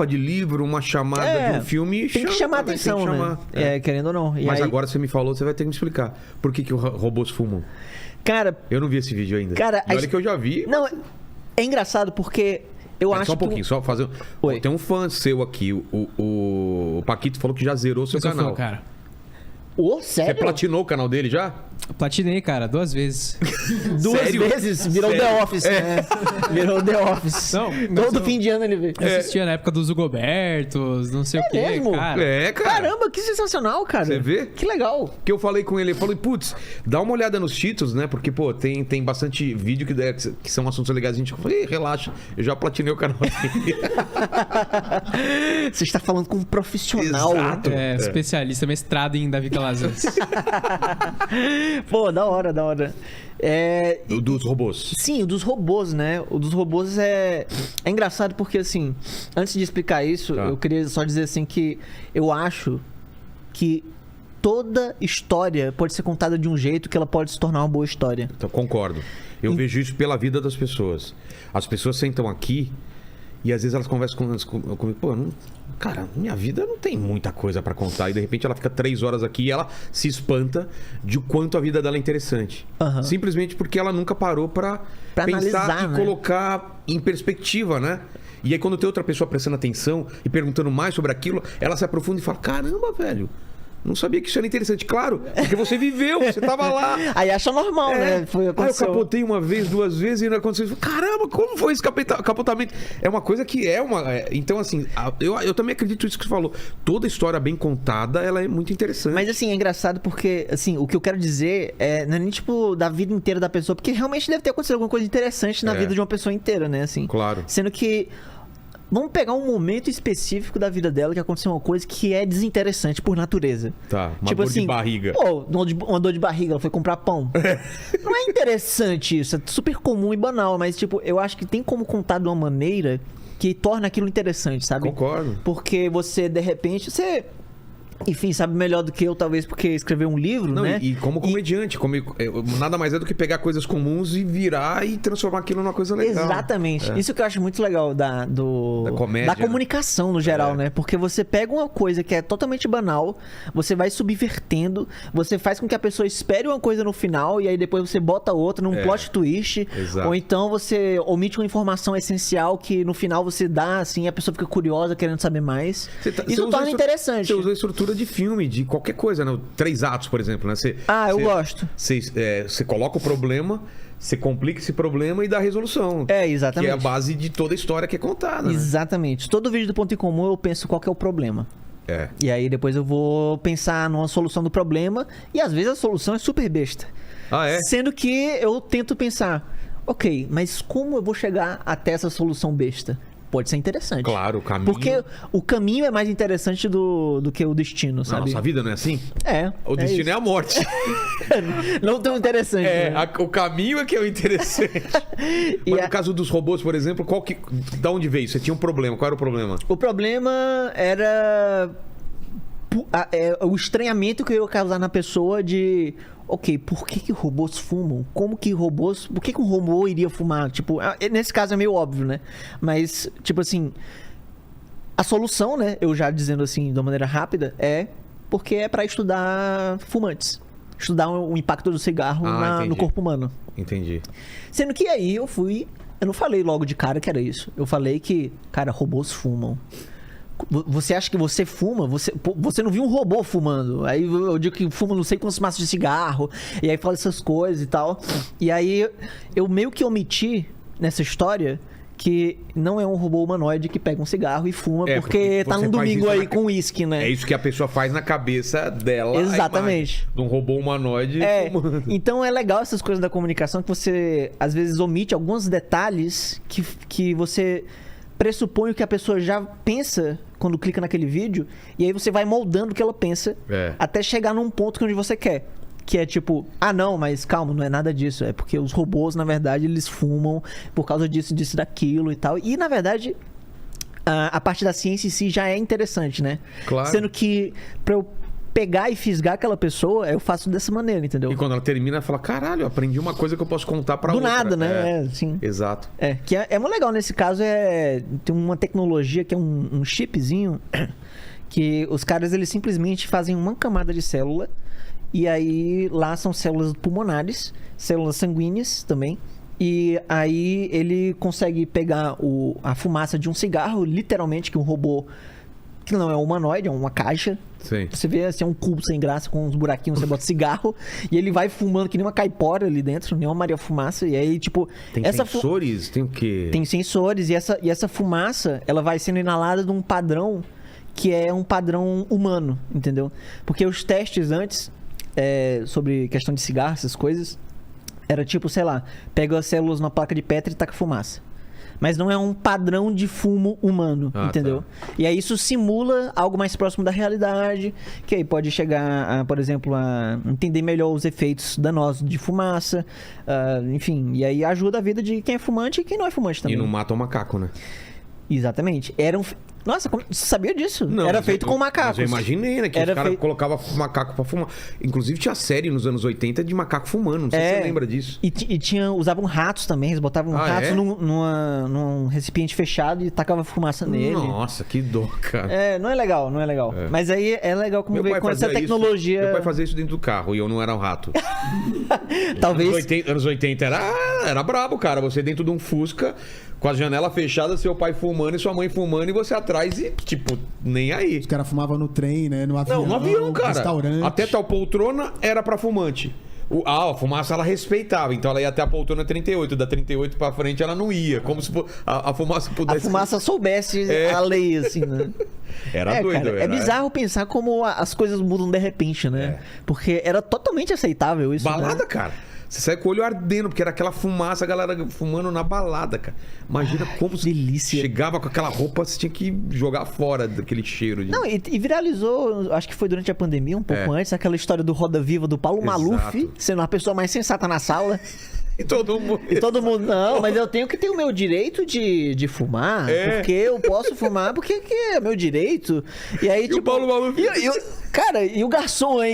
capa de livro, uma chamada de um filme... Tem que chamar atenção, né? Querendo ou não. Mas agora você me falou, você vai ter que me explicar. Por que robôs fumam? Cara... Eu não vi esse vídeo ainda. Cara, olha que eu já vi. Não, é engraçado porque eu acho só um pouquinho, só fazer... Tem um fã seu aqui, o Paquito falou que já zerou seu canal. Fã, cara. Sério? Você platinou o canal dele já? Platinei, cara, 2 vezes. 2 vezes? Virou The Office. Virou The Office. Todo fim de ano ele vê. Eu assistia na época dos Hugobertos, não sei o quê, mesmo? cara. Cara. Caramba, que sensacional, cara. Você vê? Que legal. Que eu falei com ele putz, dá uma olhada nos títulos, né? Porque, pô, tem bastante vídeo que são assuntos legais. A gente falou, relaxa, eu já platinei o canal aqui. Você está falando com um profissional. Exato. Especialista, mestrado em Davi Calazans. Pô, da hora. Dos robôs. Sim, o dos robôs, né? O dos robôs é engraçado porque, assim, antes de explicar isso, eu queria só dizer, assim, que eu acho que toda história pode ser contada de um jeito que ela pode se tornar uma boa história. Então, concordo. Eu vejo isso pela vida das pessoas. As pessoas sentam aqui e às vezes elas conversam comigo, pô, cara, minha vida não tem muita coisa pra contar. E de repente ela fica 3 horas aqui e ela se espanta de quanto a vida dela é interessante. Simplesmente porque ela nunca parou pra pensar analisar, e colocar em perspectiva, né? E aí quando tem outra pessoa prestando atenção e perguntando mais sobre aquilo, ela se aprofunda e fala, caramba, velho, não sabia que isso era interessante. Claro, porque você viveu, você tava lá. Aí acha normal, né? Eu capotei 1 vez, 2 vezes e não aconteceu. Caramba, como foi esse capotamento? É uma coisa que então, assim, eu também acredito nisso que você falou. Toda história bem contada, ela é muito interessante. Mas, assim, é engraçado porque, assim, o que eu quero dizer não é nem, tipo, da vida inteira da pessoa, porque realmente deve ter acontecido alguma coisa interessante na vida de uma pessoa inteira, né? Assim, claro. Sendo que... Vamos pegar um momento específico da vida dela que aconteceu uma coisa que é desinteressante por natureza. Tá, uma tipo dor assim, de barriga. Pô, uma dor de barriga, ela foi comprar pão. Não é interessante isso, é super comum e banal, mas tipo, eu acho que tem como contar de uma maneira que torna aquilo interessante, sabe? Concordo. Porque você, de repente, enfim, sabe melhor do que eu, talvez, porque escreveu um livro, né? E como comediante, nada mais é do que pegar coisas comuns e virar e transformar aquilo numa coisa legal. Exatamente. Isso que eu acho muito legal da comédia, da comunicação, no geral, né? Porque você pega uma coisa que é totalmente banal, você vai subvertendo, você faz com que a pessoa espere uma coisa no final e aí depois você bota outra num plot twist. Exato. Ou então você omite uma informação essencial que no final você dá, assim, a pessoa fica curiosa, querendo saber mais. Isso torna interessante. Você usa a estrutura de filme, de qualquer coisa, né? 3 atos, por exemplo, né? Eu gosto. Você coloca o problema, você complica esse problema e dá a resolução. Exatamente. Que é a base de toda a história que é contada, né? Exatamente. Todo vídeo do Ponto em Comum eu penso qual que é o problema. E aí depois eu vou pensar numa solução do problema e às vezes a solução é super besta. Sendo que eu tento pensar, ok, mas como eu vou chegar até essa solução besta? Pode ser interessante. Claro, o caminho... Porque o caminho é mais interessante do que o destino, sabe? Nossa vida não é assim? O destino é a morte. Não tão interessante. Né? O caminho é que é o interessante. Mas no caso dos robôs, por exemplo, da onde veio? Você tinha um problema. Qual era o problema? O problema era o estranhamento que eu ia causar na pessoa de... Ok, por que robôs fumam? Por que um robô iria fumar? Tipo, nesse caso é meio óbvio, né? Mas, tipo assim, a solução, né? Eu já dizendo assim, de uma maneira rápida, é porque é pra estudar fumantes. Estudar o impacto do cigarro no corpo humano. Entendi. Sendo que aí eu não falei logo de cara que era isso. Eu falei que, cara, robôs fumam. Você acha que você fuma? Você não viu um robô fumando. Aí eu digo que fuma não sei quantos maços de cigarro. E aí fala essas coisas e tal. E aí eu meio que omiti nessa história que não é um robô humanoide que pega um cigarro e fuma porque tá num domingo aí com uísque, né? É isso que a pessoa faz na cabeça dela. Exatamente. De um robô humanoide fumando. Então é legal essas coisas da comunicação que você às vezes omite alguns detalhes que você pressupõe o que a pessoa já pensa quando clica naquele vídeo, e aí você vai moldando o que ela pensa até chegar num ponto onde você quer. Que é tipo, não, mas calma, não é nada disso. É porque os robôs, na verdade, eles fumam por causa disso, daquilo e tal. E, na verdade, a parte da ciência em si já é interessante, né? Claro. Sendo que, pra eu pegar e fisgar aquela pessoa, eu faço dessa maneira, entendeu? E quando ela termina, ela fala, caralho, eu aprendi uma coisa que eu posso contar pra Do outra. nada, né? Sim. Exato. Que é muito legal nesse caso, tem uma tecnologia que é um chipzinho que os caras, eles simplesmente fazem uma camada de célula e aí lá são células pulmonares, células sanguíneas também, e aí ele consegue pegar a fumaça de um cigarro, literalmente, que um robô, que não é um humanoide, é uma caixa. Sim. Você vê assim, é um cubo sem graça com uns buraquinhos, você bota cigarro e ele vai fumando que nem uma caipora ali dentro, nem uma Maria Fumaça. E aí, tipo. Tem sensores? Tem o quê? Tem sensores e essa fumaça, ela vai sendo inalada de um padrão que é um padrão humano, entendeu? Porque os testes antes, sobre questão de cigarro, essas coisas, era tipo, sei lá, pega as células na placa de Petri e taca fumaça. Mas não é um padrão de fumo humano, entendeu? Tá. E aí isso simula algo mais próximo da realidade, que aí pode chegar, por exemplo, a entender melhor os efeitos danosos de fumaça, enfim, e aí ajuda a vida de quem é fumante e quem não é fumante também. E não mata o macaco, né? Exatamente. Nossa, você sabia disso? Não, era feito com macacos. Mas eu imaginei, né? Que os caras colocavam macaco pra fumar. Inclusive tinha série nos anos 80 de macaco fumando. Não sei se você lembra disso. E usavam ratos também. Eles botavam ratos num recipiente fechado e tacavam fumaça nele. Nossa, que dor, cara. Não é legal, não é legal. Mas aí é legal como ver com essa tecnologia. Meu pai fazia isso dentro do carro e eu não era um rato. Talvez. Anos 80 era brabo, cara. Você dentro de um Fusca, com a janela fechada, seu pai fumando e sua mãe fumando e você atrás e, tipo, nem aí. Os caras fumavam no trem, né? No avião. Não, no avião, cara. Restaurante. Até tal poltrona era pra fumante. A fumaça ela respeitava, então ela ia até a poltrona 38. Da 38 pra frente ela não ia. Como se a fumaça pudesse. A fumaça soubesse a lei, assim, né? Era doido, cara, é bizarro pensar como as coisas mudam de repente, né? Porque era totalmente aceitável isso. Balada, né? cara. Você sai com o olho ardendo, porque era aquela fumaça, a galera fumando na balada, cara. Imagina como você chegava com aquela roupa, você tinha que jogar fora daquele cheiro. Não, e viralizou, acho que foi durante a pandemia, um pouco antes, aquela história do Roda Viva do Paulo Maluf, sendo a pessoa mais sensata na sala. E todo mundo... não, mas eu tenho que ter o meu direito de fumar, porque eu posso fumar, porque é meu direito. E aí, tipo... o Paulo Maluf... Cara, e o garçom, hein?